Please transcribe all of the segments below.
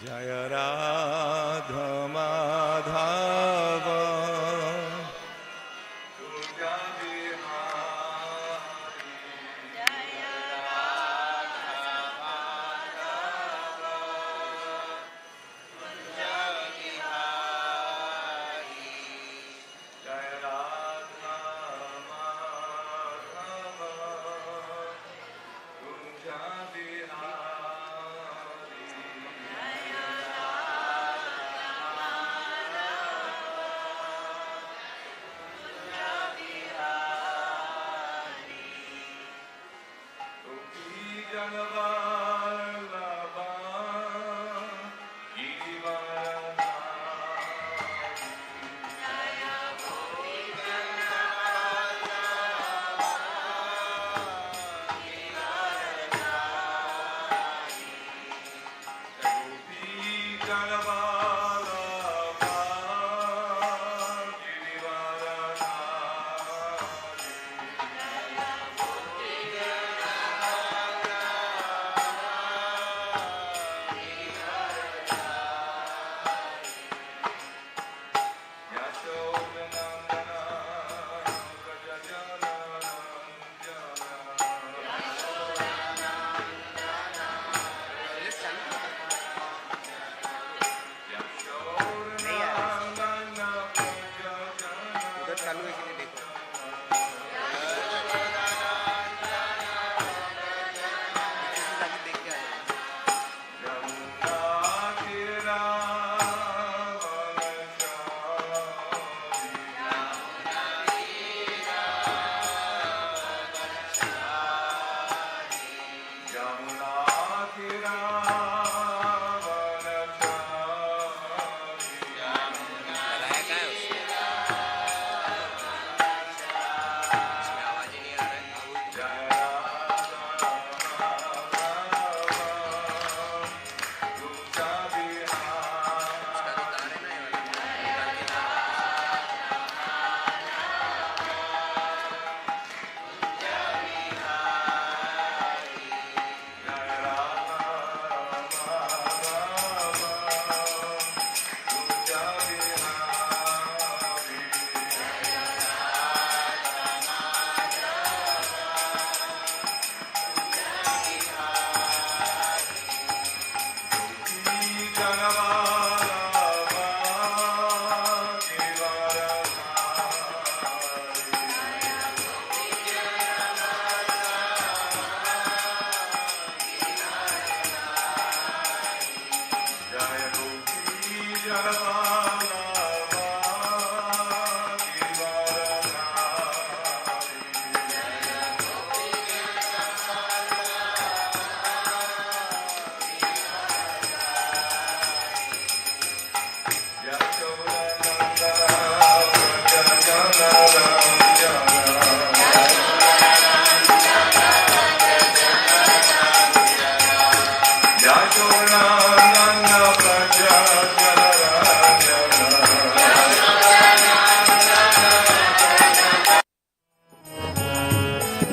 Jaya Radha Madhava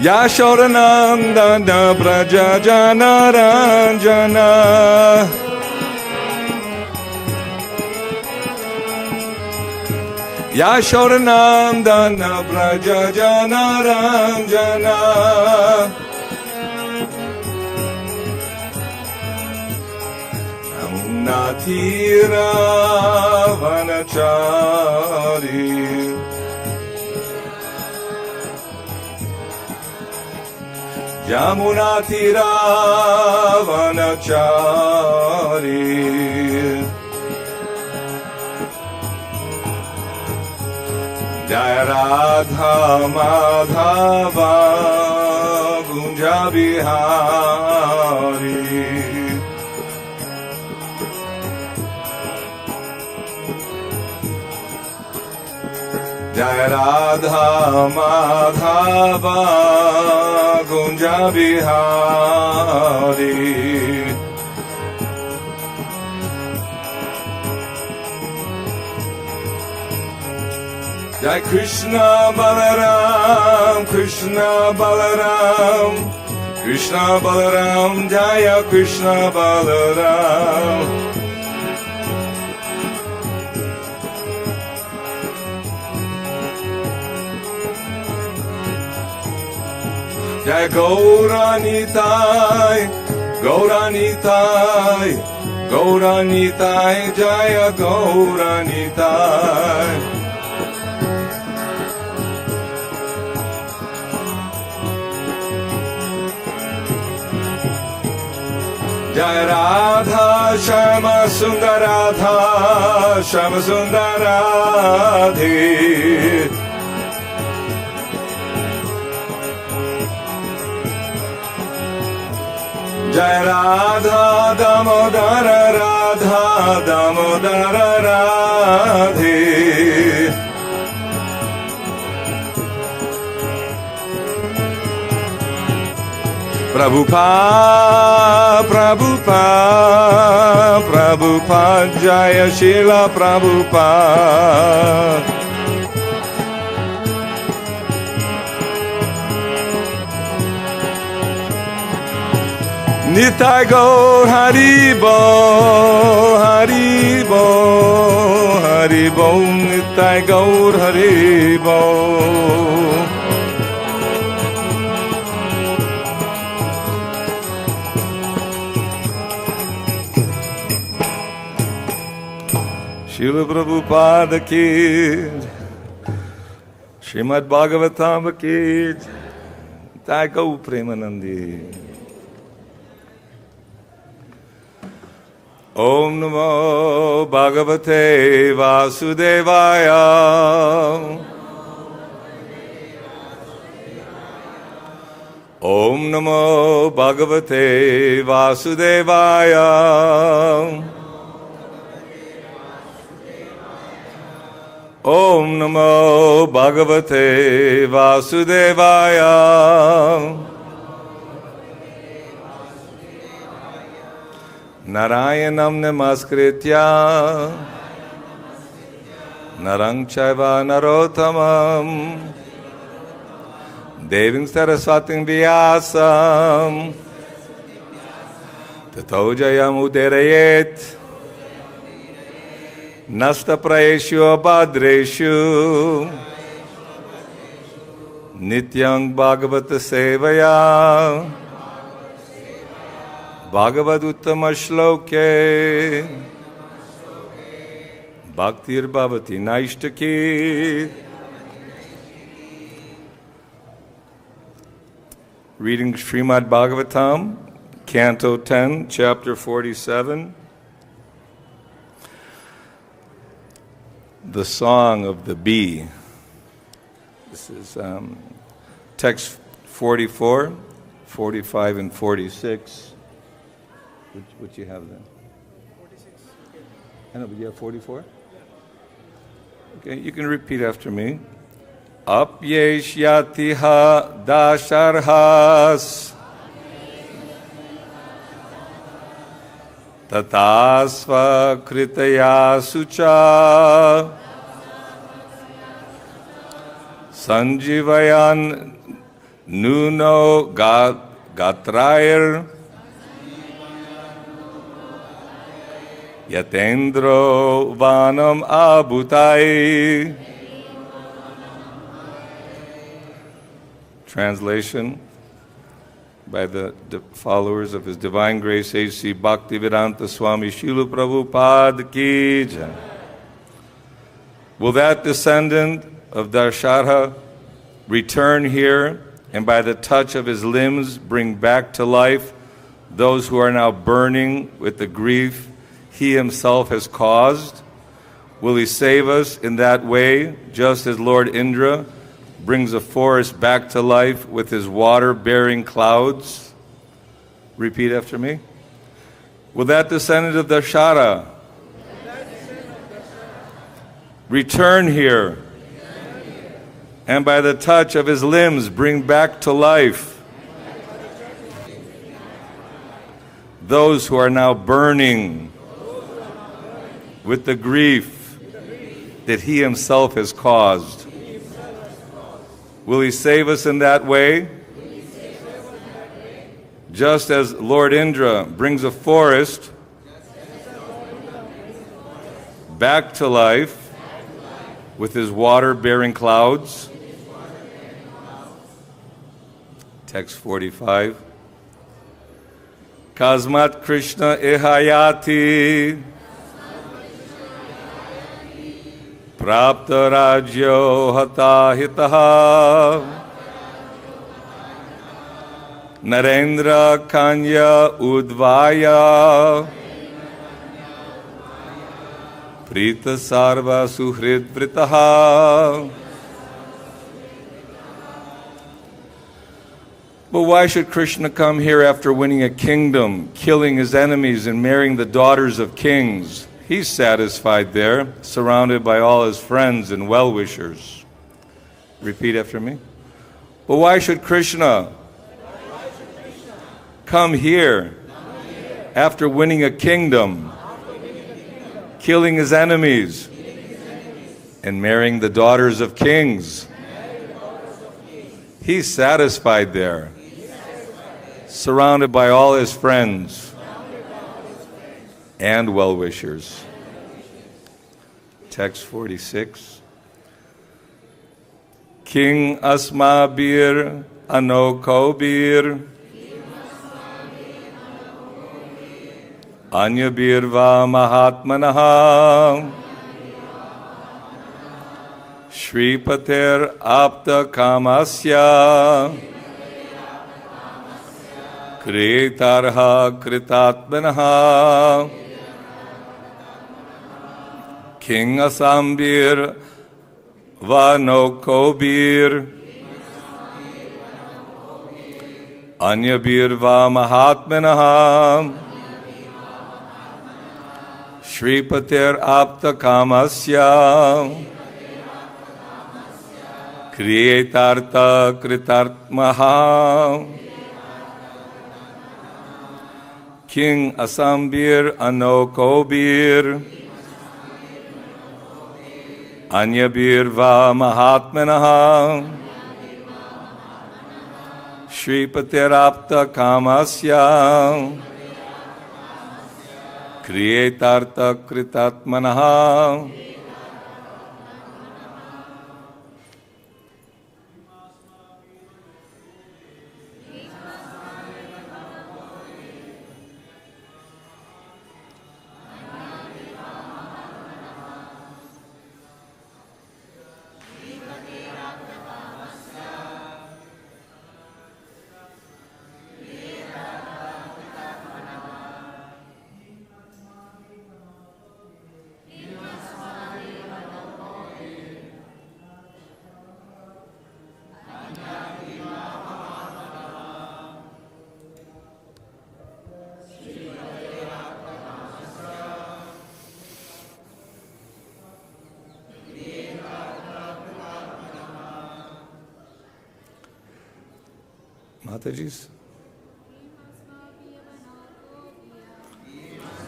Yashodanandana Prajajanaranjana Yashodanandana Prajajanaranjana Natira Vanachari Yamuna Tira Vanachari Jaya Radha Madhava Gunja Bihari Jaya Radha Madhava Gunja Bihari Jai Kṛṣṇa Balaram Kṛṣṇa Balaram Kṛṣṇa Balaram Jaya Kṛṣṇa Balaram Jai Gauranitai, Gauranitai, Gauranitai, Jaya Gauranitai. Jai Radha, Shama Sundaradha, Shama Sundaradhi. Jai Radha, Damodara Radha, Damodara Radhi. Prabhupada, Prabhupada, Prabhupada, Jaya Srila Prabhupada. Nitai Gaur Haribo, Haribo, Haribo, Nitai Gaur Haribo. Srila Prabhupada ki, Srimad Bhagavatam ki, Nitai Gaur Premanandi. Om Namo Bhagavate Vasudevaya. Om Namo Bhagavate Vasudevaya. Om Namo Bhagavate Vasudevaya. Narayanam namaskritya narang chaiva narottamam devim saraswatim vyasam tato jayam uderayet nasta prayeshu abhadreshu nityang bhagavata sevaya Bhagavad Uttama Shloke Bhaktir Bhavati Naishtaki. Reading Srimad Bhagavatam, Canto 10, Chapter 47. The Song of the Bee. This is text 44, 45, and 46. What you have then? 46. I know, but you have 44? Okay, you can repeat after me. eṣyatīha dāśārhas tattāḥ sva-kṛtayā śucā sañjīvayan nuno gātrair yathendro vanam ambudaiḥ. Translation by the followers of His Divine Grace H.C. Bhaktivedanta Swami Srila Prabhupada ki jai. Will that descendant of Daśārha return here and by the touch of his limbs bring back to life those who are now burning with the grief he himself has caused? Will he save us in that way, just as Lord Indra brings a forest back to life with his water-bearing clouds? Repeat after me. Will that descendant of Daśārha return here and by the touch of his limbs bring back to life those who are now burning with the grief that he himself has caused? Will he save us in that way? Just as Lord Indra brings a forest back to life with his water-bearing clouds? Text 45. Kasmat Kṛṣṇa eṣyati prapta rajyo hatā hitah Narendra kanya udvaya prita sarva suhrid vritaha. But why should Kṛṣṇa come here after winning a kingdom, killing his enemies, and marrying the daughters of kings? He's satisfied there, surrounded by all his friends and well-wishers. Repeat after me. But why should Kṛṣṇa come here after winning a kingdom, killing his enemies, and marrying the daughters of kings? He's satisfied there, surrounded by all his friends and well-wishers. Text 46. King asmabir anokobir anyabir va mahatmanaha Shripater apta kamasya Kṛṣṇa kritatmanaha. King asambir vanokobir anyabir va mahatmanaha Shripater apta kamasya Kriyetartha kritartmaha. King asambir anokobir anyabir va mahatmanaha Shripaterapta kamasya Kriyetartha kritatmanaha. Mataji's.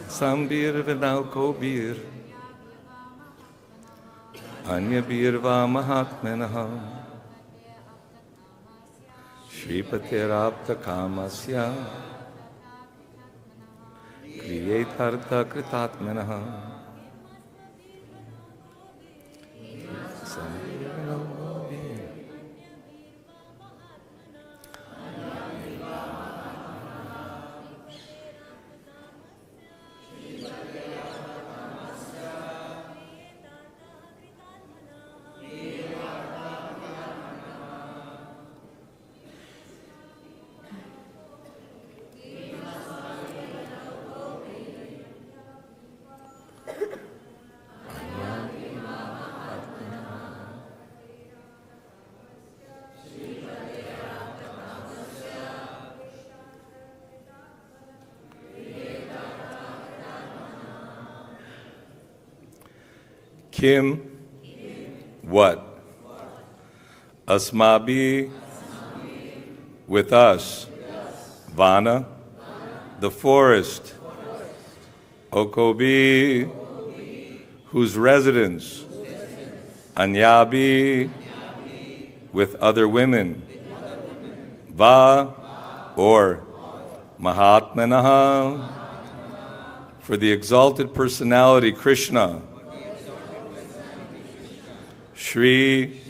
Sambir vinalkobir anyabir va mahatmanaha Shripaterapta kamasya Kriyetartha kritatmanaha. Kim, what? Asmabi, with us. Vana, the forest. Okobi, whose residence. Anyabi, with other women. Va, or Mahatmanaha, for the exalted personality Kṛṣṇa. Shri,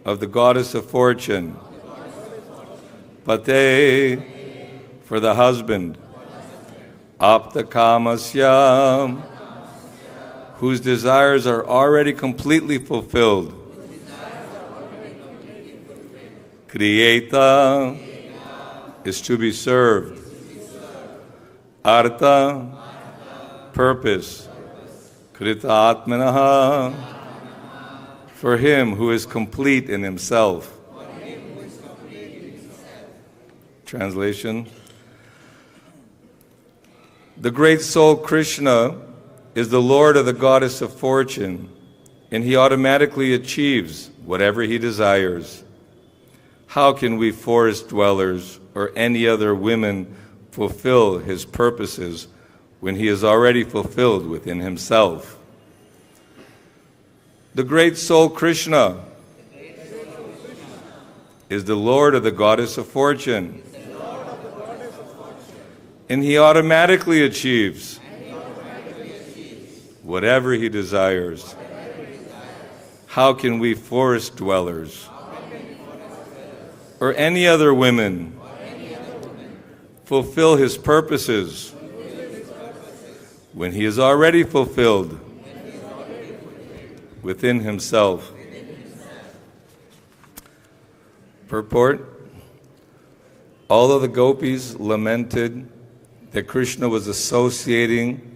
of the goddess of fortune. Pate, for the husband. Aptakamasya, whose desires are already completely fulfilled. Kriyeta is to be served. Artha, purpose. Kṛtātmanaha, for him who is complete in himself. Translation. The great soul Kṛṣṇa is the Lord of the goddess of fortune, and he automatically achieves whatever he desires. How can we forest dwellers or any other women fulfill his purposes when he is already fulfilled within himself? The great soul Kṛṣṇa is the Lord of the goddess of fortune, and he automatically achieves whatever he desires. How can we forest dwellers or any other women fulfill his purposes when he is already fulfilled within himself? Purport. Although the gopis lamented that Kṛṣṇa was associating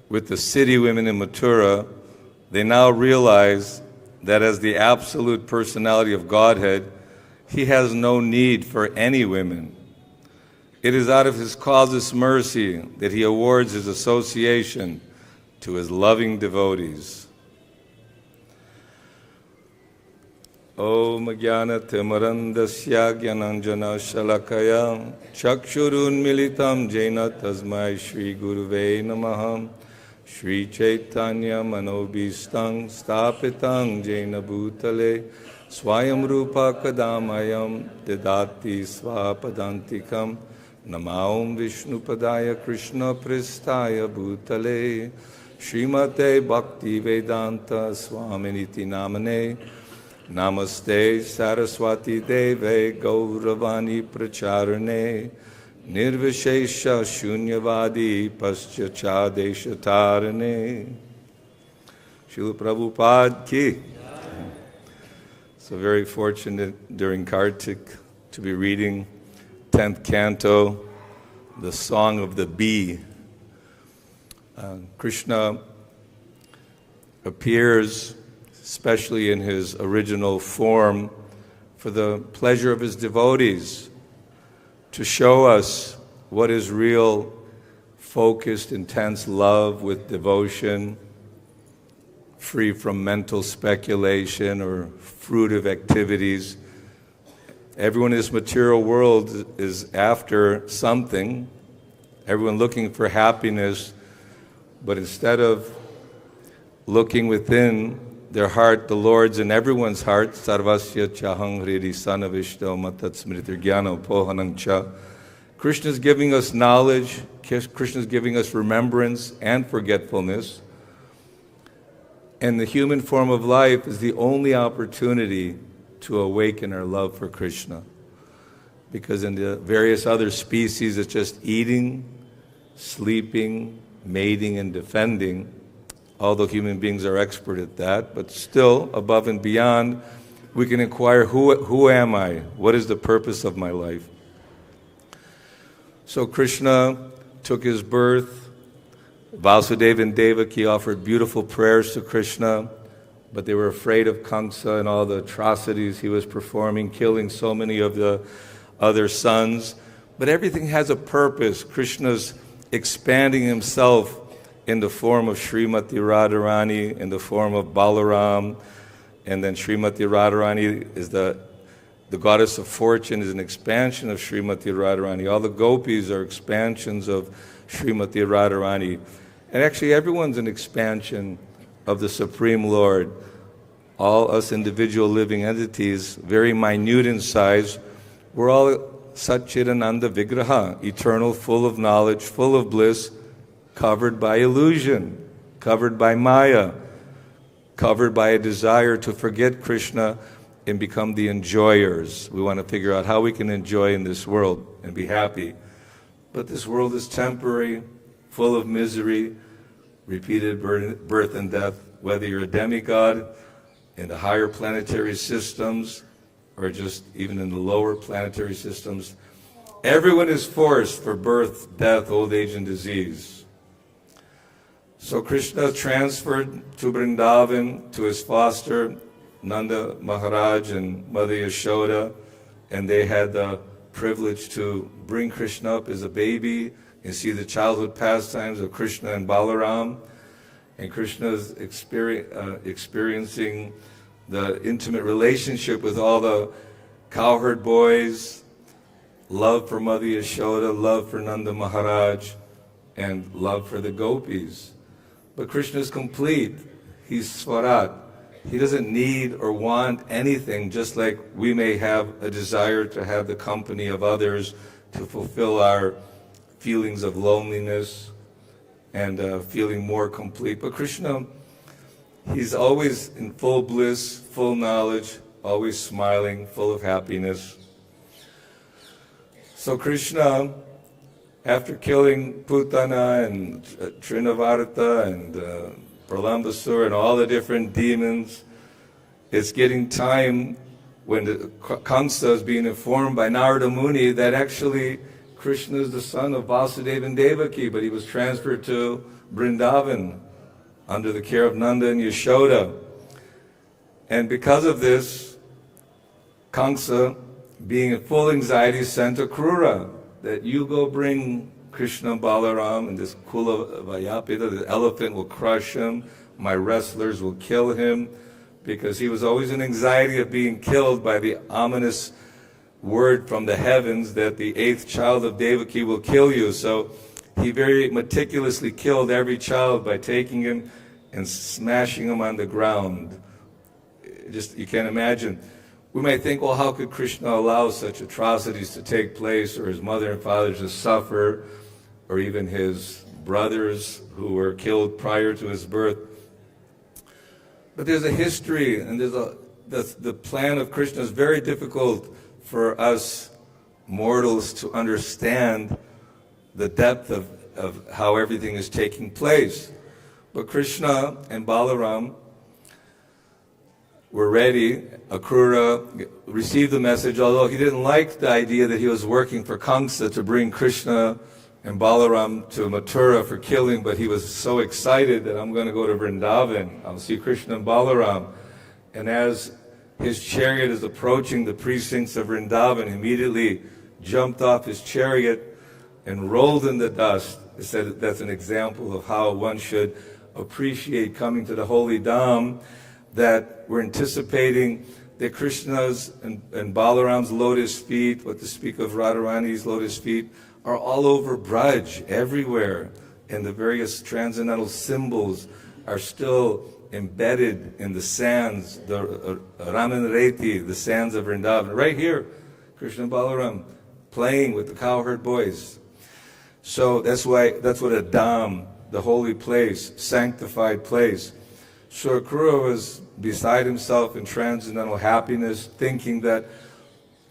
with the city women in Mathura, they now realize that as the absolute personality of Godhead, he has no need for any women. It is out of his causeless mercy that he awards his association to his loving devotees. Om Jnana-timirandasya Jnananjana Shalakaya Chakshurun Militam Jena Tasmai Shri Guruve Namaha Shri Chaitanya Manobhistang Stapitang Jena Bhutale Swayam Rupa Kadamayam Didati Svapadantikam Namaum Vishnupadaya Krishna Pristaya Bhutale Srimate Bhakti Vedanta Swaminiti Namane Namaste Saraswati Deve Gauravani Pracharane Nirvishesha Shunyavadi Paschacha Deshatarane. Srila Prabhupada ki. So very fortunate during Kartik to be reading 10th canto, the Song of the Bee. Kṛṣṇa appears, especially in his original form, for the pleasure of his devotees, to show us what is real, focused, intense love with devotion, free from mental speculation or fruitive activities. Everyone in this material world is after something, everyone looking for happiness, but instead of looking within their heart, the Lord's in everyone's heart. Sarvasya chahang hridi sanavishto matat smritir jnana pohanam cha. Kṛṣṇa is giving us knowledge. Kṛṣṇa is giving us remembrance and forgetfulness. And the human form of life is the only opportunity to awaken our love for Kṛṣṇa. Because in the various other species, it's just eating, sleeping, mating, and defending. Although human beings are expert at that, but still, above and beyond, we can inquire, who am I? What is the purpose of my life? So Kṛṣṇa took his birth. Vasudeva and Devaki offered beautiful prayers to Kṛṣṇa, but they were afraid of Kamsa and all the atrocities he was performing, killing so many of the other sons. But everything has a purpose. Kṛṣṇa's expanding himself in the form of Srimati Radharani, in the form of Balaram, and then Srimati Radharani is the goddess of fortune, is an expansion of Srimati Radharani. All the gopis are expansions of Srimati Radharani. And actually everyone's an expansion of the Supreme Lord. All us individual living entities, very minute in size, we're all Satchidananda Vigraha, eternal, full of knowledge, full of bliss, covered by illusion, covered by Maya, covered by a desire to forget Kṛṣṇa and become the enjoyers. We want to figure out how we can enjoy in this world and be happy. But this world is temporary, full of misery, repeated birth and death. Whether you're a demigod in the higher planetary systems or just even in the lower planetary systems, everyone is forced for birth, death, old age, and disease. So Kṛṣṇa transferred to Vrindavan to his foster, Nanda Maharaj and Mother Yashoda, and they had the privilege to bring Kṛṣṇa up as a baby and see the childhood pastimes of Kṛṣṇa and Balaram. And Kṛṣṇa is experiencing the intimate relationship with all the cowherd boys, love for Mother Yashoda, love for Nanda Maharaj, and love for the gopis. But Kṛṣṇa is complete. He's svarat. He doesn't need or want anything, just like we may have a desire to have the company of others to fulfill our feelings of loneliness and feeling more complete. But Kṛṣṇa, he's always in full bliss, full knowledge, always smiling, full of happiness. So Kṛṣṇa, after killing Putana and Trinavarta and Pralambasura and all the different demons, it's getting time when Kṛṣṇa is being informed by Narada Muni that actually Kṛṣṇa is the son of Vasudeva and Devaki, but he was transferred to Vrindavan under the care of Nanda and Yashoda. And because of this, Kṛṣṇa, being in full anxiety, sent a Krura that you go bring Kṛṣṇa and Balaram and this Kula Vayapita, the elephant will crush him, my wrestlers will kill him, because he was always in anxiety of being killed by the ominous word from the heavens that the 8th child of Devaki will kill you. So he very meticulously killed every child by taking him and smashing him on the ground. Just, you can't imagine. We might think, well, how could Kṛṣṇa allow such atrocities to take place, or his mother and father to suffer, or even his brothers who were killed prior to his birth? But there's a history, and the plan of Kṛṣṇa is very difficult for us mortals to understand the depth of how everything is taking place. But Kṛṣṇa and Balaram were ready. Akrura received the message, although he didn't like the idea that he was working for Kṛṣṇa to bring Kṛṣṇa and Balaram to Mathura for killing, but he was so excited that I'm going to go to Vrindavan. I'll see Kṛṣṇa and Balaram. And as his chariot is approaching the precincts of Vrindavan, he immediately jumped off his chariot and rolled in the dust. He said that's an example of how one should appreciate coming to the holy Dham, that we're anticipating that Kṛṣṇa's and Balaram's lotus feet, what to speak of Radharani's lotus feet, are all over Braj, everywhere. And the various transcendental symbols are still embedded in the sands, the Ramanreti, the sands of Vrindavan. Right here, Kṛṣṇa and Balaram playing with the cowherd boys. So that's what a Dham, the holy place, sanctified place. So Akrura was beside himself in transcendental happiness, thinking that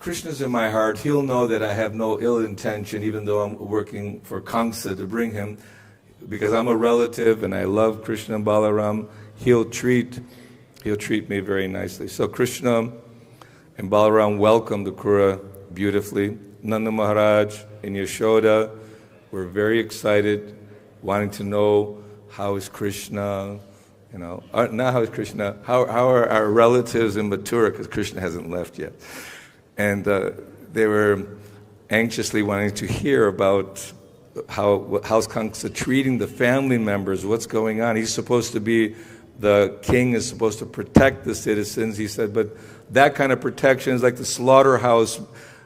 Kṛṣṇa's in my heart. He'll know that I have no ill intention, even though I'm working for Kṛṣṇa to bring him, because I'm a relative and I love Kṛṣṇa and Balaram. He'll treat me very nicely. So Kṛṣṇa and Balaram welcomed Akrura beautifully. Nanda Maharaj and Yashoda were very excited, wanting to know how is Kṛṣṇa. Not how is Kṛṣṇa, how are our relatives in Mathura, because Kṛṣṇa hasn't left yet. And they were anxiously wanting to hear about how's Kṛṣṇa treating the family members, what's going on. He's supposed to be, the king is supposed to protect the citizens, he said, but that kind of protection is like the slaughterhouse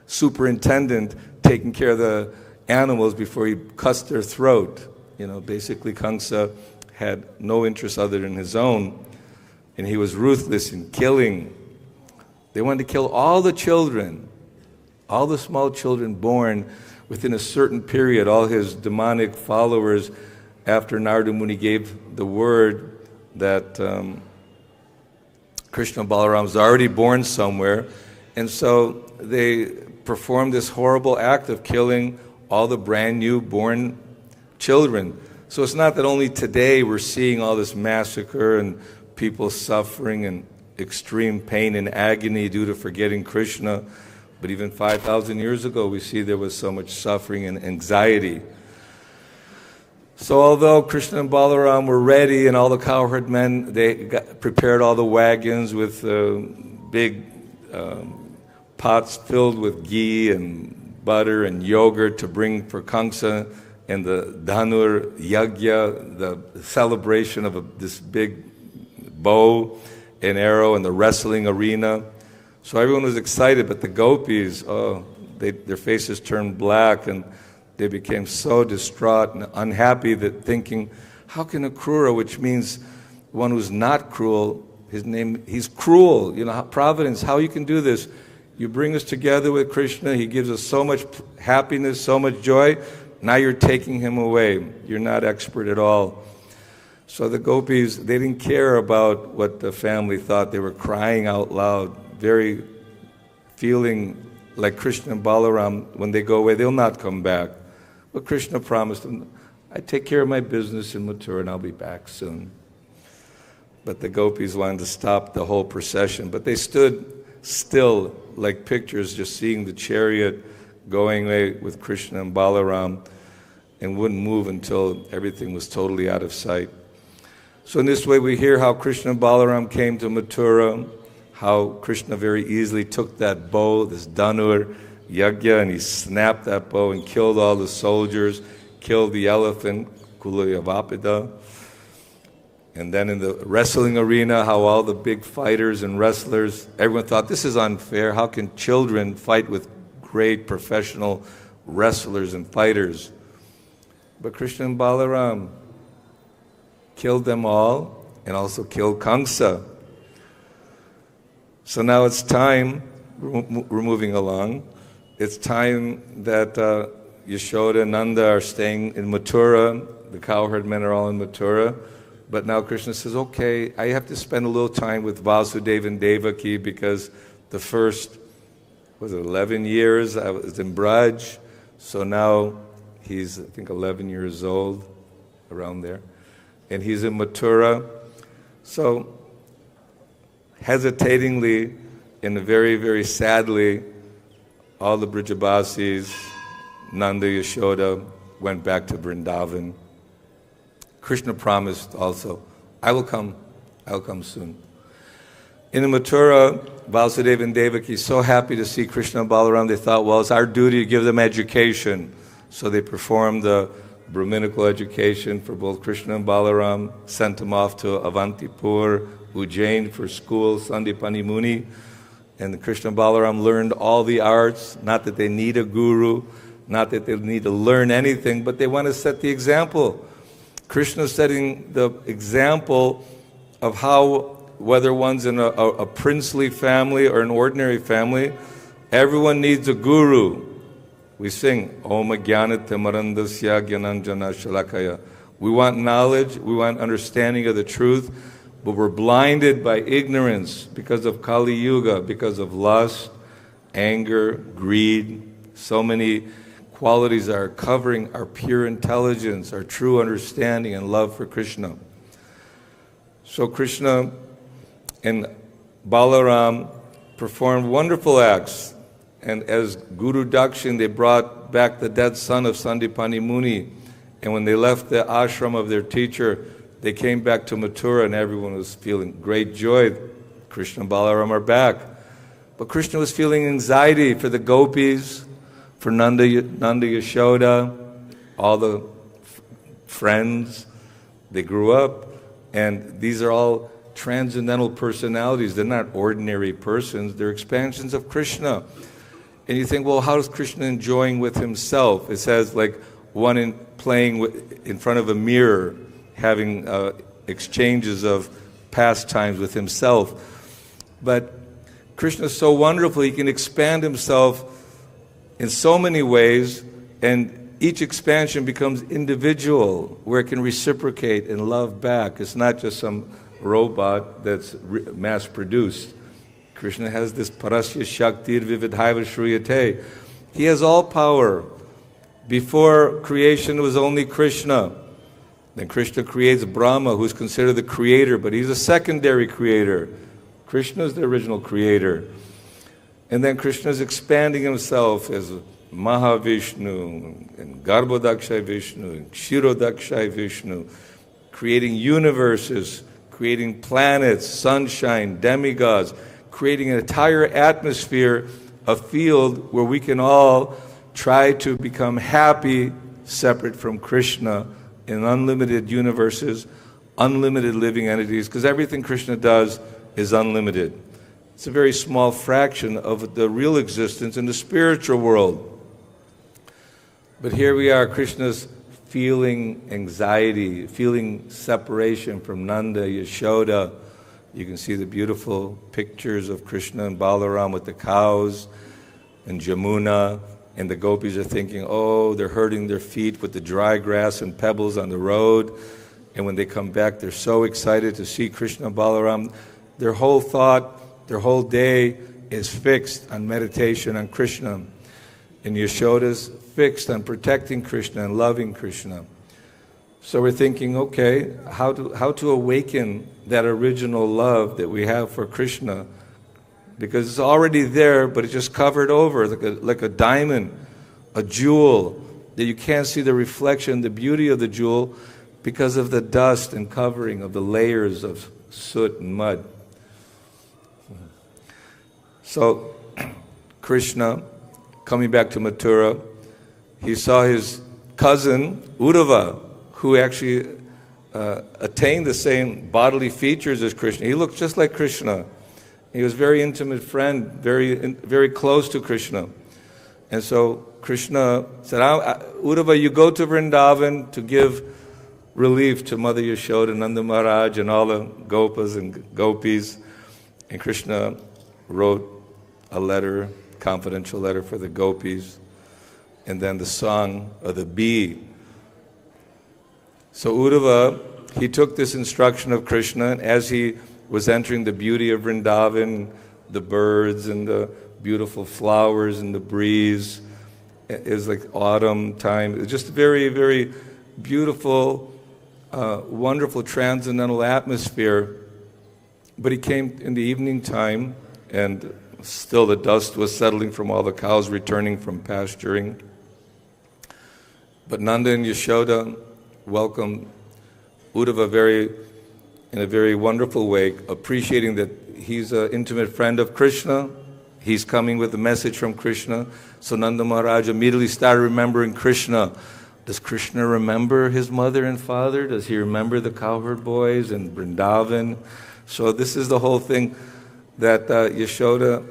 superintendent taking care of the animals before he cuts their throat. Basically Kṛṣṇa had no interest other than his own, and he was ruthless in killing. They wanted to kill all the children, all the small children born within a certain period. All his demonic followers, after Narada Muni gave the word that Krishna and Balaram was already born somewhere, and so they performed this horrible act of killing all the brand new born children. So it's not that only today we're seeing all this massacre and people suffering and extreme pain and agony due to forgetting Krishna, but even 5,000 years ago we see there was so much suffering and anxiety. So although Krishna and Balaram were ready and all the cowherd men, they prepared all the wagons with big pots filled with ghee and butter and yogurt to bring for Kṛṣṇa and the Dhanur Yagya, the celebration of this big bow and arrow and the wrestling arena. So everyone was excited, but the gopis, their faces turned black and they became so distraught and unhappy that thinking, how can a Krura, which means one who's not cruel, he's cruel, Providence, how you can do this? You bring us together with Krishna, he gives us so much happiness, so much joy, now you're taking him away. You're not expert at all. So the gopis, they didn't care about what the family thought. They were crying out loud, very feeling like Krishna and Balaram, when they go away, they'll not come back. But Krishna promised them, I take care of my business in Mathura and I'll be back soon. But the gopis wanted to stop the whole procession. But they stood still like pictures, just seeing the chariot going away with Krishna and Balaram, and wouldn't move until everything was totally out of sight. So in this way we hear how Krishna and Balaram came to Mathura, how Krishna very easily took that bow, this Dhanur Yagya, and he snapped that bow and killed all the soldiers, killed the elephant, Kulayavapada. And then in the wrestling arena, how all the big fighters and wrestlers, everyone thought, this is unfair. How can children fight with great professional wrestlers and fighters? But Krishna and Balaram killed them all and also killed Kṛṣṇa. So now it's time, we're moving along, it's time that Yashoda and Nanda are staying in Mathura, the cowherd men are all in Mathura, but now Krishna says, okay, I have to spend a little time with Vasudeva and Devaki because the first, 11 years I was in Braj, so now he's, I think, 11 years old, around there, and he's in Mathura. So hesitatingly and very, very sadly, all the Brijabasis, Nanda, Yashoda, went back to Vrindavan. Krishna promised also, I'll come soon. In Mathura, Vasudeva and Devaki, so happy to see Krishna and Balaram, they thought, well, it's our duty to give them education. So they performed the Brahminical education for both Krishna and Balaram, sent them off to Avantipur, Ujjain for school, Sandipani Muni, and Krishna and Balaram learned all the arts, not that they need a guru, not that they need to learn anything, but they want to set the example. Krishna is setting the example of how, whether one's in a princely family or an ordinary family, everyone needs a guru. We sing, Om Jnana-timirandasya Jnananjana Shalakaya. We want knowledge, we want understanding of the truth, but we're blinded by ignorance because of Kali Yuga, because of lust, anger, greed. So many qualities are covering our pure intelligence, our true understanding and love for Krishna. So Krishna and Balaram performed wonderful acts, and as Guru Dakshin, they brought back the dead son of Sandipani Muni, and when they left the ashram of their teacher, they came back to Mathura and everyone was feeling great joy. Krishna and Balaram are back. But Krishna was feeling anxiety for the gopis, for Nanda Yashoda, all the friends. They grew up, and these are all transcendental personalities. They're not ordinary persons. They're expansions of Krishna. And you think, well, how is Krishna enjoying with himself? It says like one playing in front of a mirror, having exchanges of pastimes with himself. But Krishna is so wonderful, he can expand himself in so many ways, and each expansion becomes individual, where it can reciprocate and love back. It's not just some robot that's mass-produced. Krishna has this parasya shaktir vividhaiva shruyate. He has all power. Before creation, it was only Krishna. Then Krishna creates Brahma, who's considered the creator, but he's a secondary creator. Krishna is the original creator. And then Krishna is expanding himself as Mahavishnu, and Garbhodakshay Vishnu, and Kshirodakshay Vishnu, creating universes, creating planets, sunshine, demigods, creating an entire atmosphere, a field where we can all try to become happy separate from Krishna in unlimited universes, unlimited living entities, because everything Krishna does is unlimited. It's a very small fraction of the real existence in the spiritual world. But here we are, Krishna's feeling anxiety, feeling separation from Nanda, Yashoda. You can see the beautiful pictures of Krishna and Balaram with the cows and Jamuna, and the gopis are thinking, oh, they're hurting their feet with the dry grass and pebbles on the road. And when they come back, they're so excited to see Krishna and Balaram. Their whole thought, their whole day is fixed on meditation on Krishna. And Yashoda's fixed on protecting Krishna and loving Krishna. So we're thinking, okay, how to awaken that original love that we have for Krishna, because it's already there, but it's just covered over like a diamond, a jewel, that you can't see the reflection, the beauty of the jewel, because of the dust and covering of the layers of soot and mud. So Krishna, coming back to Mathura, he saw his cousin Uddhava, who actually attained the same bodily features as Krishna. He looked just like Krishna. He was a very intimate friend, very close to Krishna. And so Krishna said, Uddhava, you go to Vrindavan to give relief to Mother Yashoda, Nanda Maharaj, and all the gopas and gopis. And Krishna wrote a letter, confidential letter for the gopis, and then the song of the bee. So Uddhava, he took this instruction of Krishna, and as he was entering the beauty of Vrindavan, the birds and the beautiful flowers and the breeze, it was like autumn time. It was just a very, very beautiful, wonderful transcendental atmosphere. But he came in the evening time, and still the dust was settling from all the cows returning from pasturing. But Nanda and Yashoda welcomed Uddhava in a very wonderful way, appreciating that he's an intimate friend of Krishna. He's coming with a message from Krishna. So Nanda Maharaj immediately started remembering Krishna. Does Krishna remember his mother and father? Does he remember the cowherd boys and Vrindavan? So this is the whole thing, that Yashoda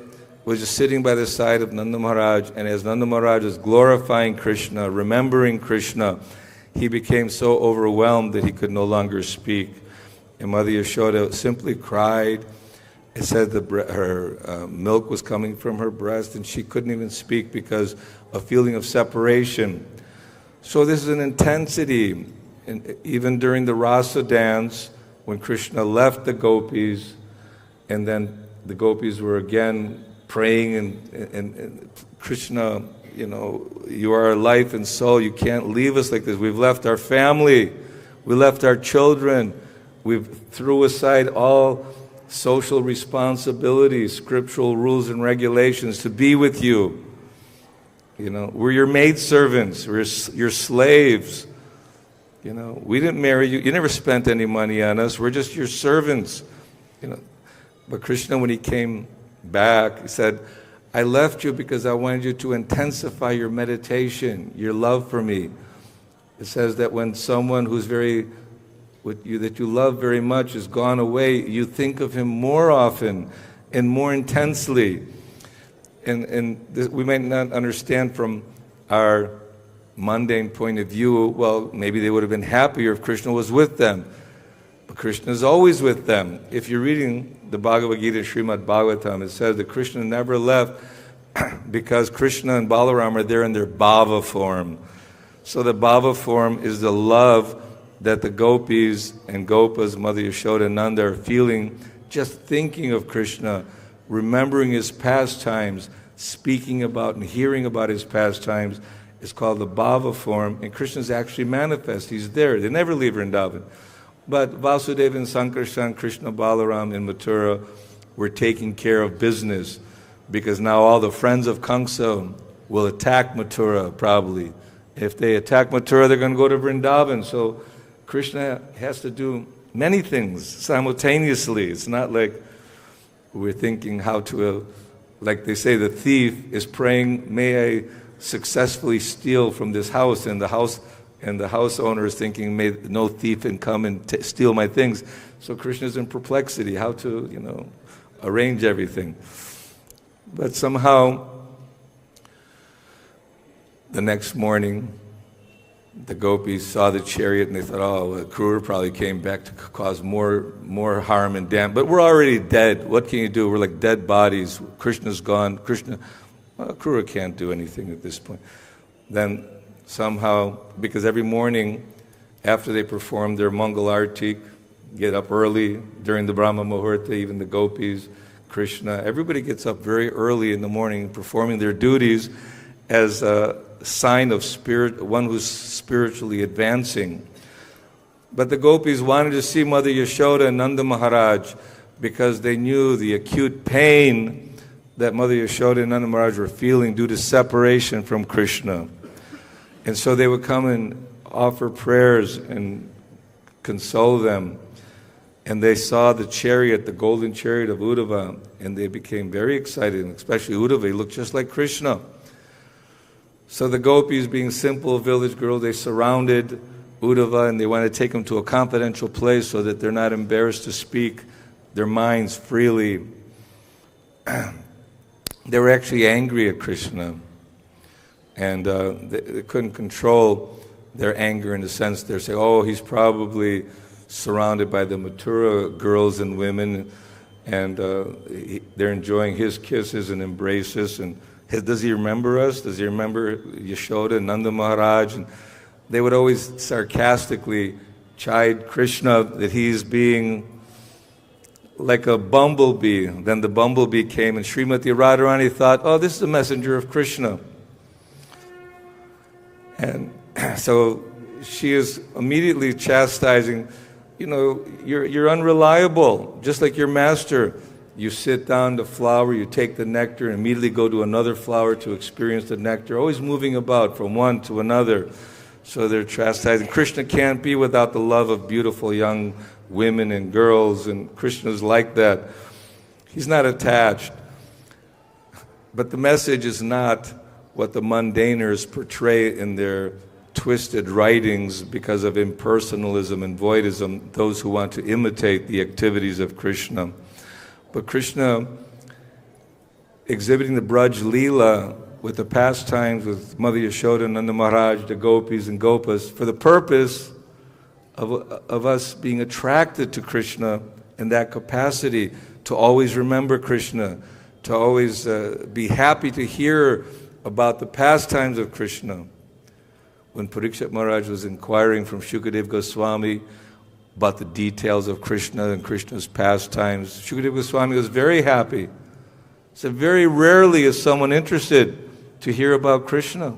was just sitting by the side of Nanda Maharaj, and as Nanda Maharaj was glorifying Krishna, remembering Krishna, he became so overwhelmed that he could no longer speak. And Mother Yashoda simply cried. It said that her milk was coming from her breast, and she couldn't even speak because of a feeling of separation. So this is an intensity. And even during the rasa dance, when Krishna left the gopis, and then the gopis were again praying, and Krishna, you are our life and soul. You can't leave us like this. We've left our family. We left our children. We've threw aside all social responsibilities, scriptural rules and regulations to be with you. We're your maidservants. We're your slaves. We didn't marry you. You never spent any money on us. We're just your servants. But Krishna, when he came back, he said, I left you because I wanted you to intensify your meditation, your love for me. It says that when someone who's that you love very much is gone away, you think of him more often and more intensely. And we might not understand from our mundane point of view, well, maybe they would have been happier if Krishna was with them. But Krishna is always with them. If you're reading the Bhagavad Gita, Srimad Bhagavatam, it says that Krishna never left because Krishna and Balaram are there in their bhava form. So the bhava form is the love that the gopis and gopas, Mother Yashoda and Nanda, are feeling just thinking of Kṛṣṇa, remembering his pastimes, speaking about and hearing about his pastimes, is called the bhava form, and Kṛṣṇa is actually manifest. He's there. They never leave Vrindavan. But Vasudeva and Sankarshan, Kṛṣṇa, Balaram, and Mathura were taking care of business, because now all the friends of Kamsa will attack Mathura, probably. If they attack Mathura, they're going to go to Vrindavan. So Kṛṣṇa has to do many things simultaneously. It's not like we're thinking how to, like they say, the thief is praying, may I successfully steal from this house, and the house owner is thinking, may no thief can come and steal my things. So Kṛṣṇa is in perplexity, how to, arrange everything. But somehow, the next morning, the gopis saw the chariot and they thought, oh, well, Krura probably came back to cause more harm and damage. But we're already dead. What can you do? We're like dead bodies. Krishna's gone. Krura can't do anything at this point. Then somehow, because every morning after they perform their Mangal Arti, get up early during the Brahma Muhurta, even the gopis, Kṛṣṇa, everybody gets up very early in the morning performing their duties as a sign of spirit, one who's spiritually advancing. But the gopis wanted to see Mother Yashoda and Nanda Maharaj because they knew the acute pain that Mother Yashoda and Nanda Maharaj were feeling due to separation from Kṛṣṇa. And so they would come and offer prayers and console them. And they saw the chariot, the golden chariot of Uddhava, and they became very excited, especially Uddhava. He looked just like Kṛṣṇa. So the gopis, being simple village girls, they surrounded Uddhava and they wanted to take him to a confidential place so that they're not embarrassed to speak their minds freely. They were actually angry at Kṛṣṇa, and they couldn't control their anger in the sense they're saying, oh, he's probably surrounded by the Mathura girls and women, and they're enjoying his kisses and embraces, and does he remember us? Does he remember Yashoda and Nanda Maharaj? And they would always sarcastically chide Kṛṣṇa that he's being like a bumblebee. Then the bumblebee came, and Srimati Radharani thought, oh, this is the messenger of Kṛṣṇa. And so she is immediately chastising, you're unreliable, just like your master. You sit down the flower, you take the nectar, and immediately go to another flower to experience the nectar, always moving about from one to another. So they're chastising. Kṛṣṇa can't be without the love of beautiful young women and girls, and Kṛṣṇa's like that. He's not attached. But the message is not what the mundaners portray in their twisted writings because of impersonalism and voidism, those who want to imitate the activities of Kṛṣṇa. But Kṛṣṇa, exhibiting the Braj Leela with the pastimes with Mother Yashoda and Nanda Maharaj, the gopis and gopas, for the purpose of us being attracted to Kṛṣṇa in that capacity, to always remember Kṛṣṇa, to always be happy to hear about the pastimes of Kṛṣṇa. When Parikshit Maharaj was inquiring from Shukadeva Goswami about the details of Kṛṣṇa and Kṛṣṇa's pastimes, Shukadeva Goswami was very happy. He said, very rarely is someone interested to hear about Kṛṣṇa.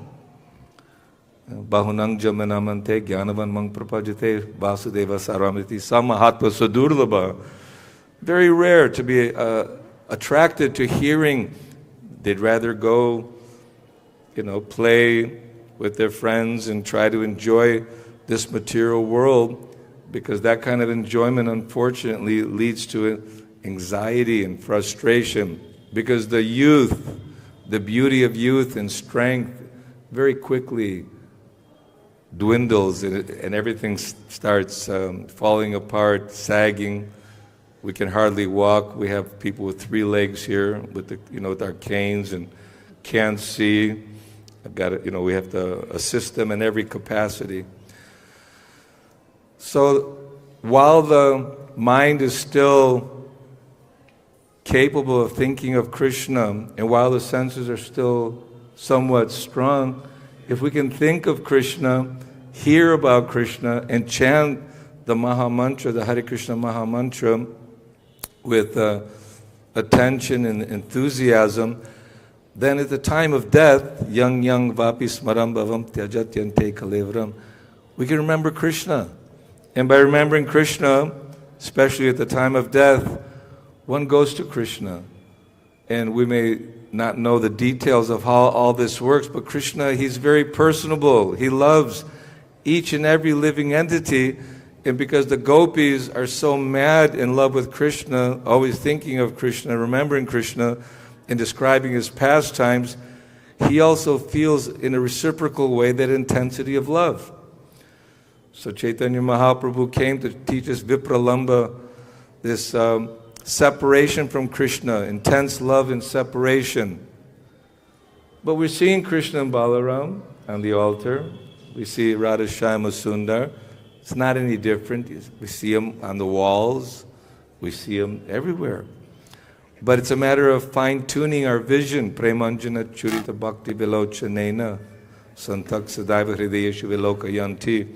Bahunang jamanamante gyanavan mang prapajate vasudeva saramiti samahatva sadurlabha. Very rare to be attracted to hearing. They'd rather go, play with their friends and try to enjoy this material world, because that kind of enjoyment, unfortunately, leads to anxiety and frustration, because the youth, the beauty of youth and strength very quickly dwindles, and everything starts falling apart, sagging. We can hardly walk. We have people with 3 legs here with with our canes and can't see. We have to assist them in every capacity. So while the mind is still capable of thinking of Kṛṣṇa, and while the senses are still somewhat strong, if we can think of Kṛṣṇa, hear about Krishna and chant the Maha Mantra, the Hare Krishna Maha Mantra, with attention and enthusiasm, then at the time of death, yang vapi smaram bhavam tyajatyante kalevram, we can remember Krishna. And by remembering Krishna, especially at the time of death, one goes to Krishna. And we may not know the details of how all this works, but Krishna, he's very personable. He loves each and every living entity. And because the gopis are so mad in love with Krishna, always thinking of Krishna, remembering Krishna, and describing his pastimes, he also feels in a reciprocal way that intensity of love. So Chaitanya Mahaprabhu came to teach us Vipralamba, this separation from Krishna, intense love and separation. But we're seeing Krishna and Balaram on the altar. We see Radha Shyama Sundar. It's not any different. We see him on the walls. We see him everywhere. But it's a matter of fine-tuning our vision. Premanjana churita bhakti vilochanena santak sadaiva hridayeshu vilokayanti.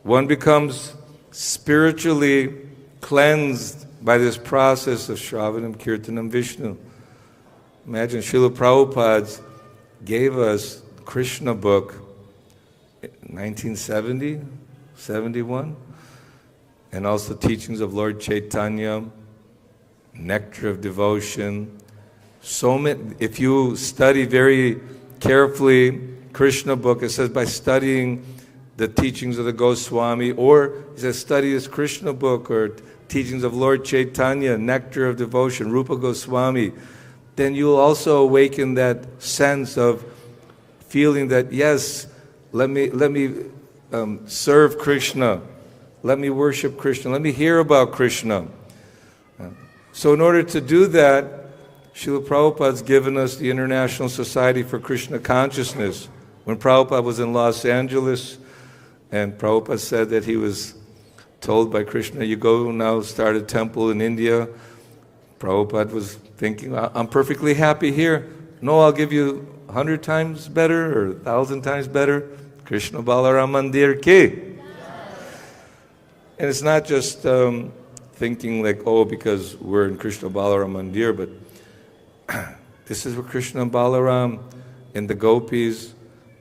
One becomes spiritually cleansed by this process of Shravanam, Kirtanam, Vishnu. Imagine Srila Prabhupada gave us Krishna book in 1970, 71, and also teachings of Lord Chaitanya, Nectar of Devotion. So many, if you study very carefully Krishna book, it says by studying the teachings of the Goswami, or it says study this Krishna book, or teachings of Lord Chaitanya, Nectar of Devotion, Rupa Goswami, then you'll also awaken that sense of feeling that, yes, let me serve Krishna, let me worship Krishna, let me hear about Krishna. So in order to do that, Srila Prabhupada's given us the International Society for Krishna Consciousness. When Prabhupada was in Los Angeles, and Prabhupada said that he was told by Krishna, you go now start a temple in India. Prabhupada was thinking, I'm perfectly happy here. No, I'll give you 100 times better or 1,000 times better. Krishna Balaram Mandir ki. And it's not just thinking like, oh, because we're in Krishna Balaram Mandir, but this is where Krishna Balaram and the gopis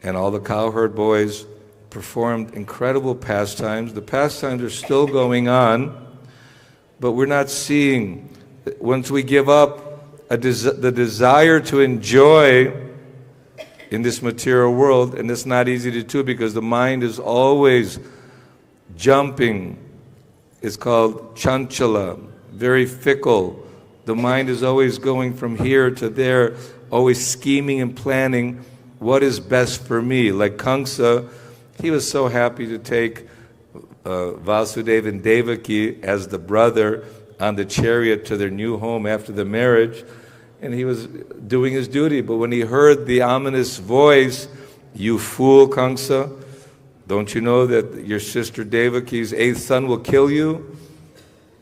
and all the cowherd boys performed incredible pastimes. The pastimes are still going on, but we're not seeing, once we give up the desire to enjoy in this material world, and it's not easy to do because the mind is always jumping. It's called chanchala, very fickle. The mind is always going from here to there, always scheming and planning what is best for me. Like Kṛṣṇa, he was so happy to take Vasudeva and Devaki as the brother on the chariot to their new home after the marriage, and he was doing his duty. But when he heard the ominous voice, you fool Kṛṣṇa, don't you know that your sister Devaki's 8th son will kill you?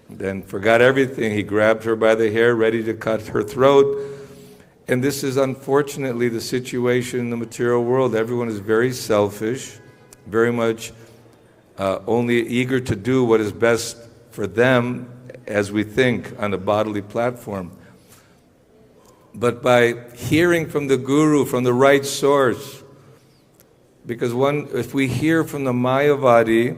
Then forgot everything. He grabbed her by the hair, ready to cut her throat. And this is unfortunately the situation in the material world. Everyone is very selfish, very much only eager to do what is best for them, as we think, on a bodily platform. But by hearing from the Guru, from the right source, because if we hear from the Mayavadi,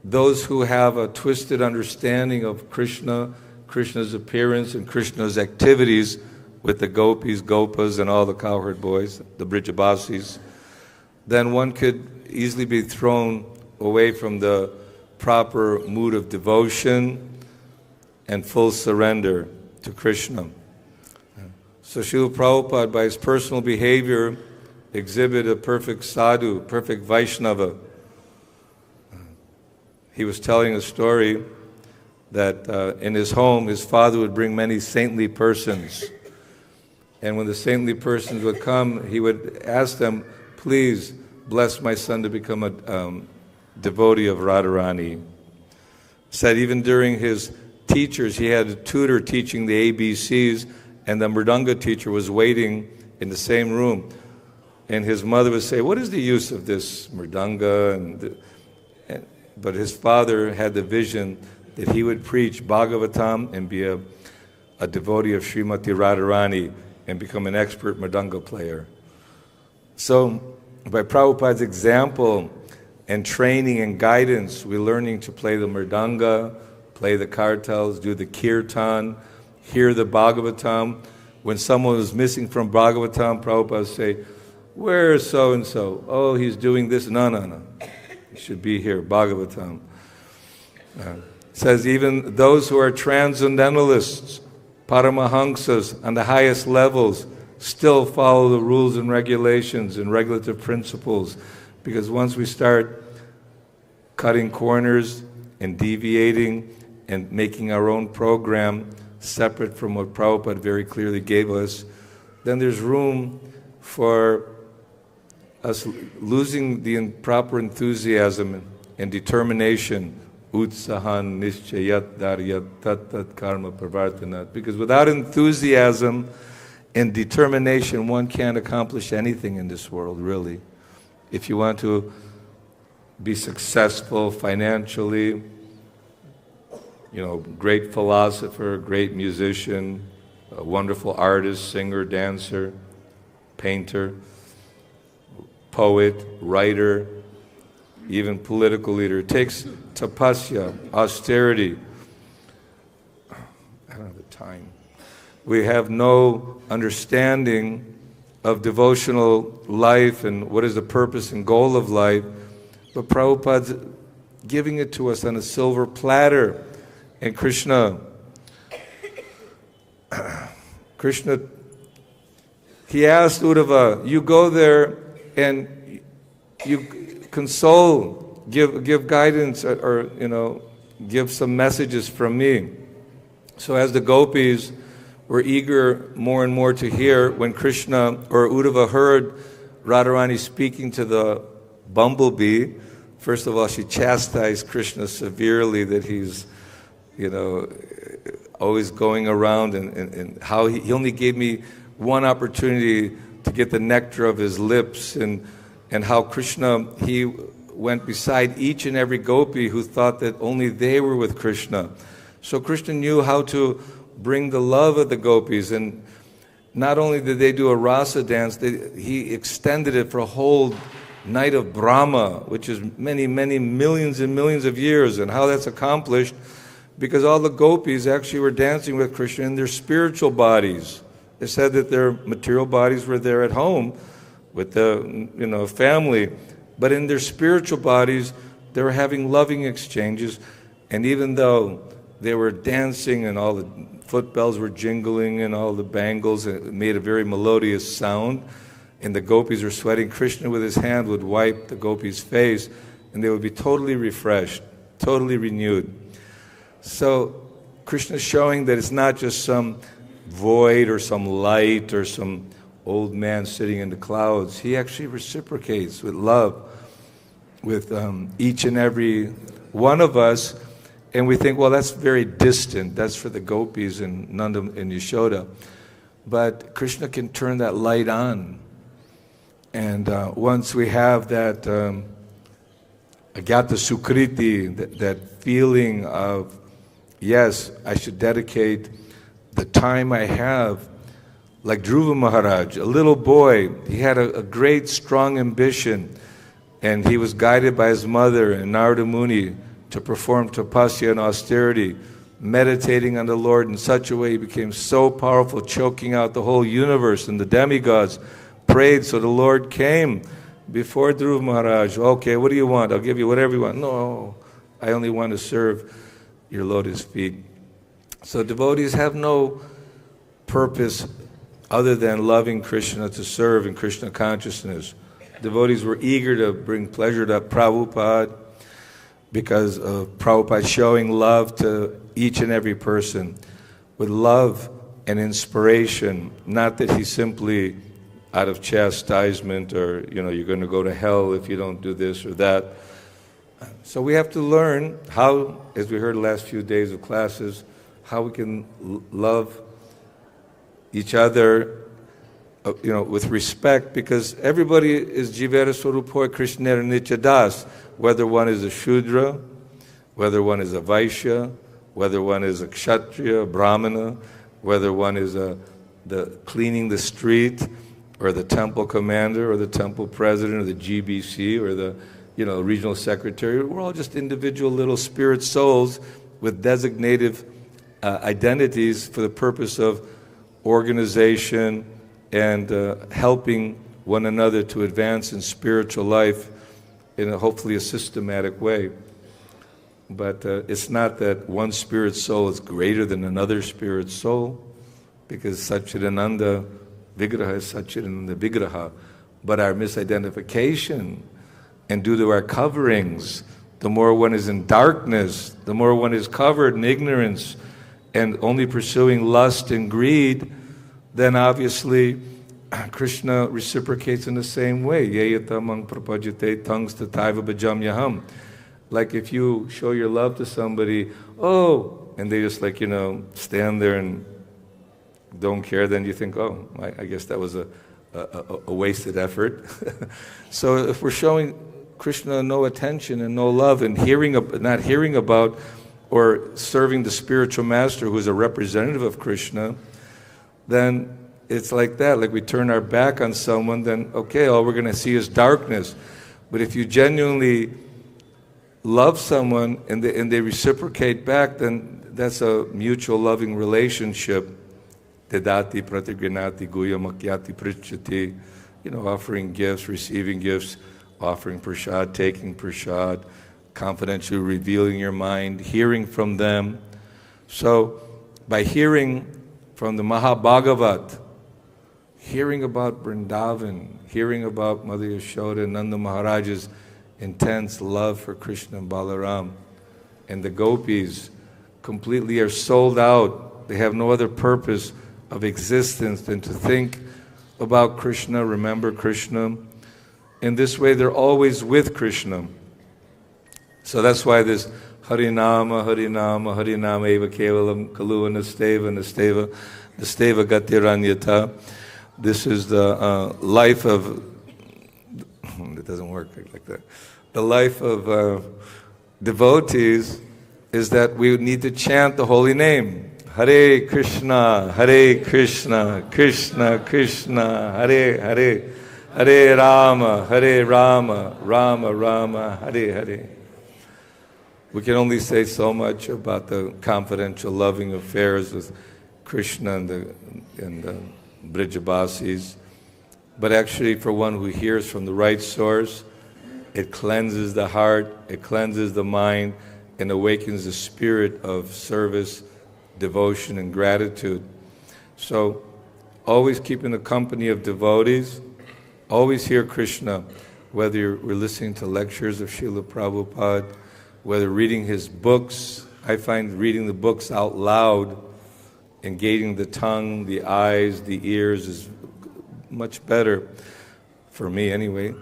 those who have a twisted understanding of Krishna, Krishna's appearance and Krishna's activities with the gopis, gopas, and all the cowherd boys, the Brijabasis, then one could easily be thrown away from the proper mood of devotion and full surrender to Krishna. So Srila Prabhupada, by his personal behavior, exhibited a perfect sadhu, perfect Vaishnava. He was telling a story that in his home, his father would bring many saintly persons. And when the saintly persons would come, he would ask them, please bless my son to become a devotee of Radharani. Said even during his teachers, he had a tutor teaching the ABCs, and the Mridanga teacher was waiting in the same room. And his mother would say, what is the use of this mridanga? But his father had the vision that he would preach Bhagavatam and be a devotee of Srimati Radharani and become an expert mridanga player. So, by Prabhupada's example and training and guidance, we're learning to play the mridanga, play the kartals, do the kirtan, hear the Bhagavatam. When someone was missing from Bhagavatam, Prabhupada would say, where is so-and-so? Oh, he's doing this. No. He should be here, Bhagavatam. Says even those who are transcendentalists, Paramahamsas, on the highest levels, still follow the rules and regulations and regulative principles. Because once we start cutting corners and deviating and making our own program separate from what Prabhupada very clearly gave us, then there's room for us losing the proper enthusiasm and determination, utsahan nischayat daryat tat karma pravartanat. Because without enthusiasm and determination, one can't accomplish anything in this world, really. If you want to be successful financially, great philosopher, great musician, a wonderful artist, singer, dancer, painter, poet, writer, even political leader. It takes tapasya, austerity. I don't have the time. We have no understanding of devotional life and what is the purpose and goal of life, but Prabhupada's giving it to us on a silver platter. And Kṛṣṇa, he asked Uddhava, you go there and you console, give guidance, or give some messages from me. So as the gopis were eager more and more to hear, when Kṛṣṇa or Uddhava heard Radharani speaking to the bumblebee, first of all she chastised Kṛṣṇa severely that he's always going around and how he only gave me one opportunity to get the nectar of his lips, and how Kṛṣṇa, he went beside each and every gopi who thought that only they were with Kṛṣṇa. So Kṛṣṇa knew how to bring the love of the gopis, and not only did they do a rasa dance, he extended it for a whole night of Brahma, which is many, many millions and millions of years, and how that's accomplished because all the gopis actually were dancing with Kṛṣṇa in their spiritual bodies. They said that their material bodies were there at home with the family, but in their spiritual bodies they were having loving exchanges. And even though they were dancing and all the foot bells were jingling and all the bangles, it made a very melodious sound, and the gopis were sweating, Kṛṣṇa with his hand would wipe the gopis' face and they would be totally refreshed, totally renewed. So Kṛṣṇa is showing that it's not just some void or some light or some old man sitting in the clouds. He actually reciprocates with love with each and every one of us. And we think, well, that's very distant. That's for the gopis and Nanda and Yashoda. But Kṛṣṇa can turn that light on. And once we have that agyata sukriti, that feeling of, yes, I should dedicate the time I have, like Dhruva Maharaj, a little boy, he had a great, strong ambition, and he was guided by his mother and Narada Muni to perform tapasya and austerity, meditating on the Lord in such a way he became so powerful, choking out the whole universe, and the demigods prayed, so the Lord came before Dhruva Maharaj. Okay, what do you want? I'll give you whatever you want. No, I only want to serve your lotus feet. So devotees have no purpose other than loving Kṛṣṇa, to serve in Kṛṣṇa consciousness. Devotees were eager to bring pleasure to Prabhupada because of Prabhupada showing love to each and every person with love and inspiration, not that he simply out of chastisement or, you're going to go to hell if you don't do this or that. So we have to learn how, as we heard the last few days of classes, how we can love each other with respect, because everybody is Jivera Swarupoy Kṛṣṇa Nityadas, whether one is a Shudra, whether one is a Vaishya, whether one is a Kshatriya, a Brahmana, whether one is the cleaning the street, or the temple commander, or the temple president, or the GBC, or the regional secretary. We're all just individual little spirit souls with designative identities for the purpose of organization and helping one another to advance in spiritual life in hopefully a systematic way. But it's not that one spirit soul is greater than another spirit soul, because Satchidananda Vigraha is Satchidananda Vigraha. But our misidentification, and due to our coverings, the more one is in darkness, the more one is covered in ignorance and only pursuing lust and greed, then obviously Kṛṣṇa reciprocates in the same way. Yathā mang prapajate tangs tataiva bhajam yaham. Like if you show your love to somebody, and they just stand there and don't care, then you think, I guess that was a wasted effort. So if we're showing Kṛṣṇa no attention and no love and not hearing about or serving the spiritual master who is a representative of Kṛṣṇa, then it's like that. Like we turn our back on someone, then okay, all we're going to see is darkness. But if you genuinely love someone and they reciprocate back, then that's a mutual loving relationship. Dedati pratigrinati guya makyati prichyati. Offering gifts, receiving gifts, offering prasad, taking prasad, confidentially revealing your mind, hearing from them. So by hearing from the Mahabhagavat, hearing about Vrindavan, hearing about Mother Yashoda and Nanda Maharaj's intense love for Kṛṣṇa and Balaram, and the gopis completely are sold out. They have no other purpose of existence than to think about Kṛṣṇa, remember Kṛṣṇa. In this way, they're always with Kṛṣṇa. So that's why this Harinama, Harinama, Harinama eva kevalam kaluva nasteva gatiranyata. This is the life of, it doesn't work like that. The life of devotees is that we need to chant the holy name. Hare Kṛṣṇa, Hare Kṛṣṇa, Kṛṣṇa Kṛṣṇa, Hare Hare, Hare Rama, Hare Rama, Rama Rama, Hare Hare. We can only say so much about the confidential loving affairs with Kṛṣṇa and the Brijabasis, but actually for one who hears from the right source, it cleanses the heart, it cleanses the mind, and awakens the spirit of service, devotion, and gratitude. So always keep in the company of devotees, always hear Kṛṣṇa, whether we're listening to lectures of Srila Prabhupada, whether reading his books. I find reading the books out loud, engaging the tongue, the eyes, the ears is much better, for me anyway.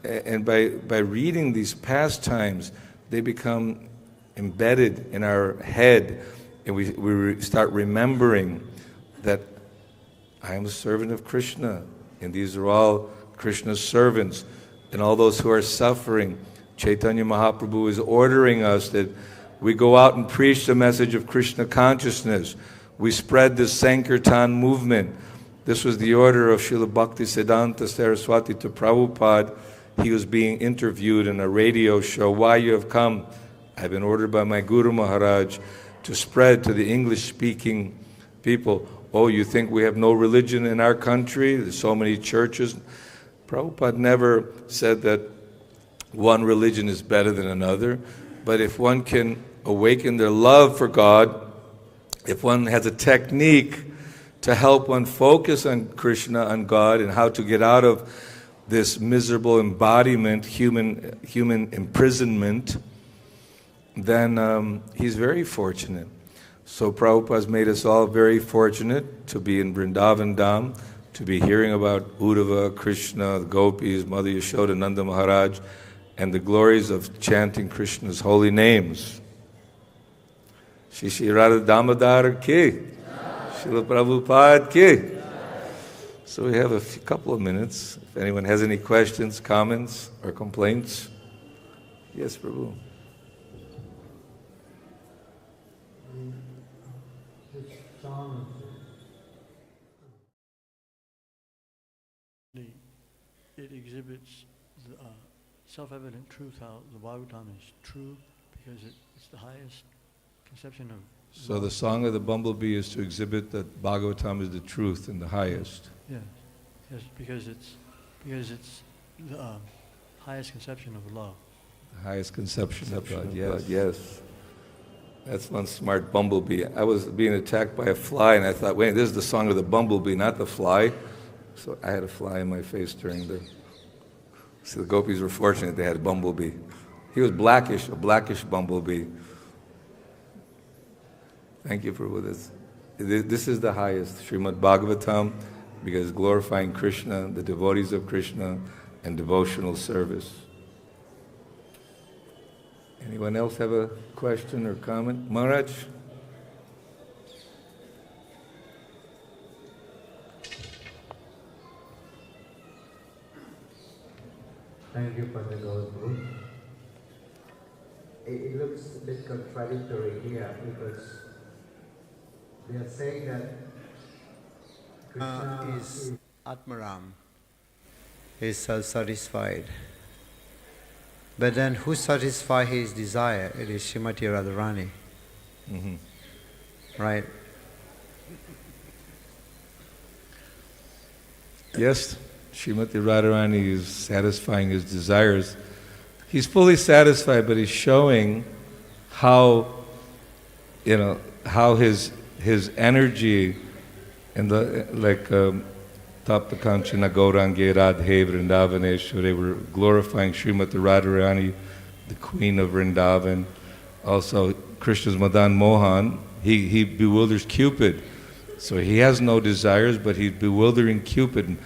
And by reading these pastimes, they become embedded in our head, and we start remembering that I am a servant of Kṛṣṇa, and these are all Kṛṣṇa's servants, and all those who are suffering. Chaitanya Mahaprabhu is ordering us that we go out and preach the message of Kṛṣṇa consciousness. We spread this Sankirtan movement. This was the order of Srila Bhaktisiddhanta Saraswati to Prabhupada. He was being interviewed in a radio show. Why you have come? I've been ordered by my Guru Maharaj to spread to the English-speaking people. Oh, you think we have no religion in our country? There's so many churches. Prabhupada never said that one religion is better than another, but if one can awaken their love for God, if one has a technique to help one focus on Kṛṣṇa, on God, and how to get out of this miserable embodiment, human imprisonment, then he's very fortunate. So Prabhupada's made us all very fortunate to be in Vrindavan Dham, to be hearing about Uddhava, Kṛṣṇa, the gopis, Mother Yashoda, Nanda Maharaj, and the glories of chanting Kṛṣṇa's holy names. Shri Radha Damodar ki, Srila Prabhupada ki. So we have a couple of minutes. If anyone has any questions, comments, or complaints. Yes, Prabhu. It exhibits the self-evident truth, how the Bhagavatam is true, because it's the highest conception of... So the song of the bumblebee is to exhibit that Bhagavatam is the truth and the highest. Yeah, yes, because it's the highest conception of love. The highest conception of God, yes. That's one smart bumblebee. I was being attacked by a fly, and I thought, wait, this is the song of the bumblebee, not the fly. So I had a fly in my face during the... So the gopis were fortunate they had a bumblebee. He was blackish, a blackish bumblebee. Thank you for this. This is the highest, Srimad Bhagavatam, because glorifying Kṛṣṇa, the devotees of Kṛṣṇa, and devotional service. Anyone else have a question or comment? Maharaj? Thank you for the Guru. It looks a bit contradictory here because they are saying that Kṛṣṇa is Atmaram, is self-satisfied. But then who satisfies his desire? It is Srimati Radharani. Mm-hmm. Right? Yes, Srimati Radharani is satisfying his desires. He's fully satisfied, but he's showing how, how his energy and taptāḥ kanchana gaurange radhe Vrindavaneshware, they were glorifying Srimati Radharani, the queen of Vrindavan. Also, Krishna's Madan Mohan, he bewilders Cupid. So he has no desires, but he's bewildering Cupid.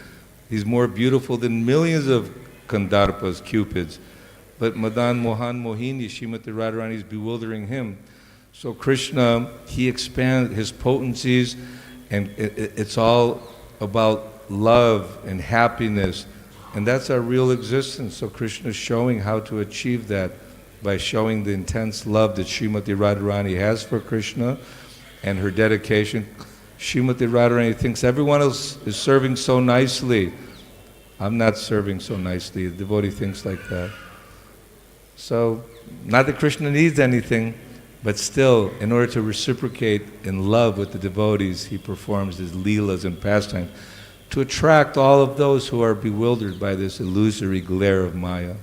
He's more beautiful than millions of Kandarpas, Cupids. But Madan Mohan Mohini, Srimati Radharani, is bewildering him. So Kṛṣṇa, he expands his potencies, and it's all about love and happiness. And that's our real existence. So Kṛṣṇa is showing how to achieve that by showing the intense love that Srimati Radharani has for Kṛṣṇa and her dedication. Srimati Radharani thinks everyone else is serving so nicely. I'm not serving so nicely. The devotee thinks like that. So, not that Kṛṣṇa needs anything, but still, in order to reciprocate in love with the devotees, he performs his leelas and pastimes to attract all of those who are bewildered by this illusory glare of Maya.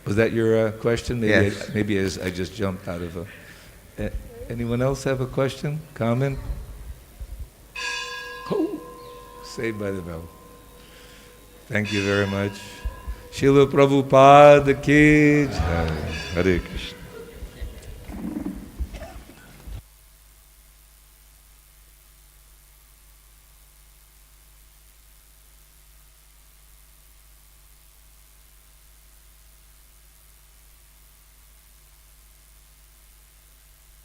Was that your question? Maybe Yes. I just jumped out of a... Anyone else have a question, comment? Oh, saved by the bell. Thank you very much. Śrīla Prabhupada ki jai. Hare Krishna.